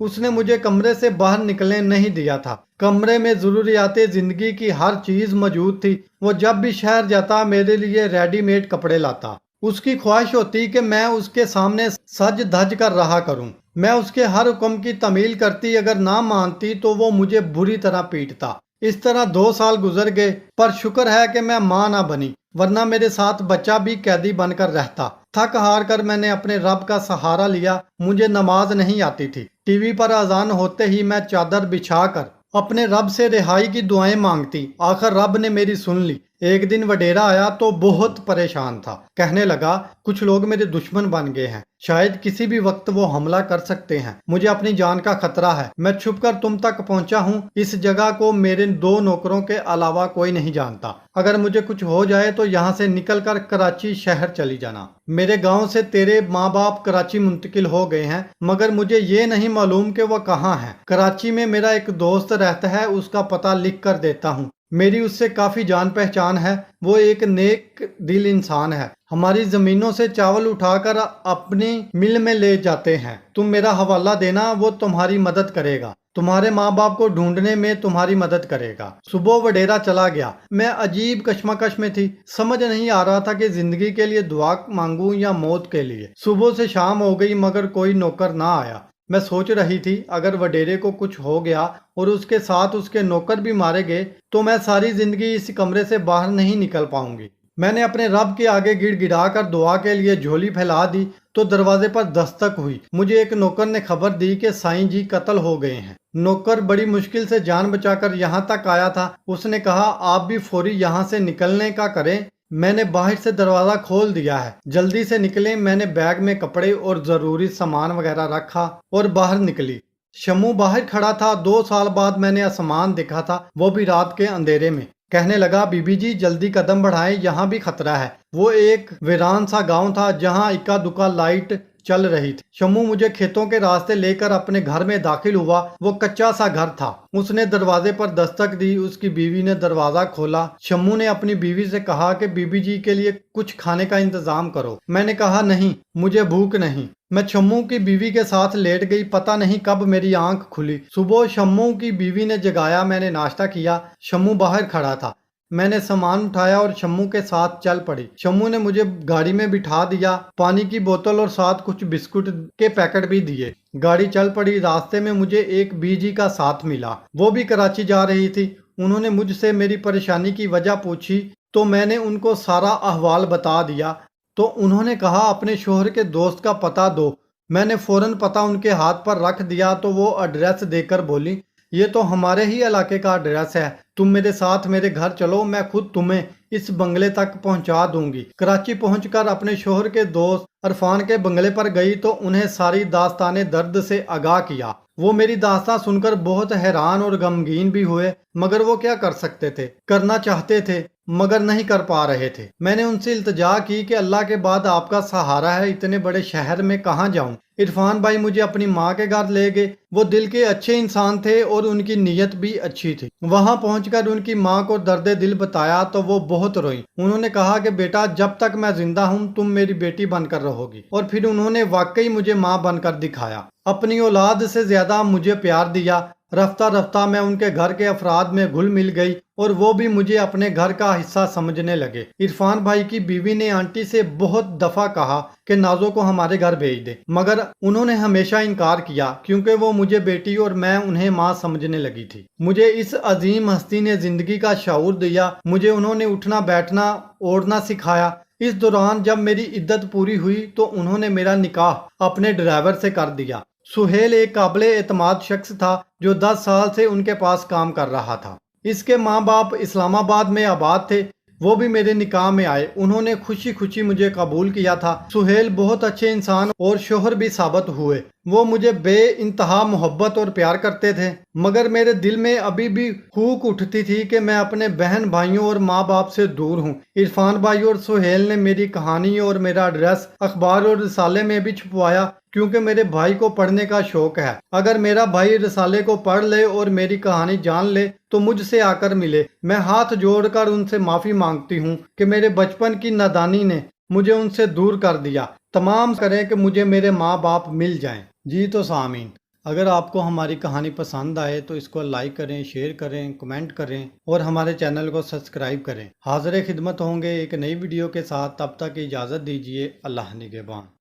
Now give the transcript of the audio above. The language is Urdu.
اس نے مجھے کمرے سے باہر نکلنے نہیں دیا تھا۔ کمرے میں ضروریات زندگی کی ہر چیز موجود تھی۔ وہ جب بھی شہر جاتا میرے لیے ریڈی میڈ کپڑے لاتا۔ اس کی خواہش ہوتی کہ میں اس کے سامنے سج دھج کر رہا کروں۔ میں اس کے ہر حکم کی تعمیل کرتی، اگر نہ مانتی تو وہ مجھے بری طرح پیٹتا۔ اس طرح 2 سال گزر گئے، پر شکر ہے کہ میں ماں نہ بنی، ورنہ میرے ساتھ بچہ بھی قیدی بن کر رہتا۔ تھک ہار کر میں نے اپنے رب کا سہارا لیا۔ مجھے نماز نہیں آتی تھی۔ ٹی وی پر اذان ہوتے ہی میں چادر بچھا کر اپنے رب سے رہائی کی دعائیں مانگتی۔ آخر رب نے میری سن لی۔ ایک دن وڈیرا آیا تو بہت پریشان تھا۔ کہنے لگا کچھ لوگ میرے دشمن بن گئے ہیں، شاید کسی بھی وقت وہ حملہ کر سکتے ہیں، مجھے اپنی جان کا خطرہ ہے، میں چھپ کر تم تک پہنچا ہوں۔ اس جگہ کو میرے 2 نوکروں کے علاوہ کوئی نہیں جانتا۔ اگر مجھے کچھ ہو جائے تو یہاں سے نکل کر کراچی شہر چلی جانا۔ میرے گاؤں سے تیرے ماں باپ کراچی منتقل ہو گئے ہیں، مگر مجھے یہ نہیں معلوم کہ وہ کہاں ہیں۔ کراچی میں میرا ایک دوست رہتا ہے، اس کا پتہ لکھ کر دیتا ہوں۔ میری اس سے کافی جان پہچان ہے، وہ ایک نیک دل انسان ہے۔ ہماری زمینوں سے چاول اٹھا کر اپنی مل میں لے جاتے ہیں۔ تم میرا حوالہ دینا، وہ تمہاری مدد کرے گا، تمہارے ماں باپ کو ڈھونڈنے میں تمہاری مدد کرے گا۔ صبح وڈیرا چلا گیا۔ میں عجیب کشمکش میں تھی، سمجھ نہیں آ رہا تھا کہ زندگی کے لیے دعا مانگوں یا موت کے لیے۔ صبح سے شام ہو گئی مگر کوئی نوکر نہ آیا۔ میں سوچ رہی تھی اگر وڈیرے کو کچھ ہو گیا اور اس کے ساتھ اس کے نوکر بھی مارے گئے تو میں ساری زندگی اس کمرے سے باہر نہیں نکل پاؤں گی۔ میں نے اپنے رب کے آگے گڑ گڑا کر دعا کے لیے جھولی پھیلا دی تو دروازے پر دستک ہوئی۔ مجھے ایک نوکر نے خبر دی کہ سائیں جی قتل ہو گئے ہیں۔ نوکر بڑی مشکل سے جان بچا کر یہاں تک آیا تھا۔ اس نے کہا آپ بھی فوری یہاں سے نکلنے کا کریں۔ میں نے باہر سے دروازہ کھول دیا ہے، جلدی سے نکلیں۔ میں نے بیگ میں کپڑے اور ضروری سامان وغیرہ رکھا اور باہر نکلی۔ شمو باہر کھڑا تھا۔ 2 سال بعد میں نے آسمان دیکھا تھا، وہ بھی رات کے اندھیرے میں۔ کہنے لگا بی بی جی جلدی قدم بڑھائیں، یہاں بھی خطرہ ہے۔ وہ ایک ویران سا گاؤں تھا جہاں اکا دکا لائٹ چل رہی تھی۔ شمو مجھے کھیتوں کے راستے لے کر اپنے گھر میں داخل ہوا۔ وہ کچا سا گھر تھا۔ اس نے دروازے پر دستک دی، اس کی بیوی نے دروازہ کھولا۔ شمو نے اپنی بیوی سے کہا کہ بی بی جی کے لیے کچھ کھانے کا انتظام کرو۔ میں نے کہا نہیں، مجھے بھوک نہیں۔ میں شمو کی بیوی کے ساتھ لیٹ گئی۔ پتہ نہیں کب میری آنکھ کھلی۔ صبح شمو کی بیوی نے جگایا، میں نے ناشتہ کیا۔ شمو باہر کھڑا تھا۔ میں نے سامان اٹھایا اور شمو کے ساتھ چل پڑی۔ شمو نے مجھے گاڑی میں بٹھا دیا، پانی کی بوتل اور ساتھ کچھ بسکٹ کے پیکٹ بھی دیے۔ گاڑی چل پڑی۔ راستے میں مجھے ایک بی جی کا ساتھ ملا، وہ بھی کراچی جا رہی تھی۔ انہوں نے مجھ سے میری پریشانی کی وجہ پوچھی تو میں نے ان کو سارا احوال بتا دیا۔ تو انہوں نے کہا اپنے شوہر کے دوست کا پتہ دو۔ میں نے فوراً پتہ ان کے ہاتھ پر رکھ دیا تو وہ ایڈریس دے کر بولی یہ تو ہمارے ہی علاقے کا ایڈریس ہے، تم میرے ساتھ میرے گھر چلو، میں خود تمہیں اس بنگلے تک پہنچا دوں گی۔ کراچی پہنچ کر اپنے شوہر کے دوست عرفان کے بنگلے پر گئی تو انہیں ساری داستان درد سے آگاہ کیا۔ وہ میری داستان سن کر بہت حیران اور غمگین بھی ہوئے، مگر وہ کیا کر سکتے تھے؟ کرنا چاہتے تھے مگر نہیں کر پا رہے تھے۔ میں نے ان سے التجا کی کہ اللہ کے بعد آپ کا سہارا ہے، اتنے بڑے شہر میں کہاں جاؤں؟ عرفان بھائی مجھے اپنی ماں کے گھر لے گئے۔ وہ دل کے اچھے انسان تھے اور ان کی نیت بھی اچھی تھی۔ وہاں پہنچ کر ان کی ماں کو درد دل بتایا تو وہ بہت روئی۔ انہوں نے کہا کہ بیٹا جب تک میں زندہ ہوں تم میری بیٹی بن کر رہو گی، اور پھر انہوں نے واقعی مجھے ماں بن کر دکھایا۔ اپنی اولاد سے زیادہ مجھے پیار دیا۔ رفتہ رفتہ میں ان کے گھر کے افراد میں گھل مل گئی اور وہ بھی مجھے اپنے گھر کا حصہ سمجھنے لگے۔ عرفان بھائی کی بیوی نے آنٹی سے بہت دفعہ کہا کہ نازو کو ہمارے گھر بھیج دے، مگر انہوں نے ہمیشہ انکار کیا کیونکہ وہ مجھے بیٹی اور میں انہیں ماں سمجھنے لگی تھی۔ مجھے اس عظیم ہستی نے زندگی کا شعور دیا۔ مجھے انہوں نے اٹھنا بیٹھنا اوڑھنا سکھایا۔ اس دوران جب میری عدت پوری ہوئی تو انہوں نے میرا نکاح اپنے ڈرائیور سے کر دیا۔ سہیل ایک قابل اعتماد شخص تھا جو 10 سال سے ان کے پاس کام کر رہا تھا۔ اس کے ماں باپ اسلام آباد میں آباد تھے، وہ بھی میرے نکاح میں آئے۔ انہوں نے خوشی خوشی مجھے قبول کیا تھا۔ سہیل بہت اچھے انسان اور شوہر بھی ثابت ہوئے۔ وہ مجھے بے انتہا محبت اور پیار کرتے تھے، مگر میرے دل میں ابھی بھی ہوک اٹھتی تھی کہ میں اپنے بہن بھائیوں اور ماں باپ سے دور ہوں۔ عرفان بھائی اور سہیل نے میری کہانی اور میرا ایڈریس اخبار اور رسالے میں بھی چھپوایا کیونکہ میرے بھائی کو پڑھنے کا شوق ہے۔ اگر میرا بھائی رسالے کو پڑھ لے اور میری کہانی جان لے تو مجھ سے آ کر ملے۔ میں ہاتھ جوڑ کر ان سے معافی مانگتی ہوں کہ میرے بچپن کی نادانی نے مجھے ان سے دور کر دیا۔ تمام کریں کہ مجھے میرے ماں باپ مل جائیں۔ جی تو سامعین، اگر آپ کو ہماری کہانی پسند آئے تو اس کو لائک کریں، شیئر کریں، کمنٹ کریں اور ہمارے چینل کو سبسکرائب کریں۔ حاضر خدمت ہوں گے ایک نئی ویڈیو کے ساتھ، تب تک اجازت دیجیے۔ اللہ نگہبان۔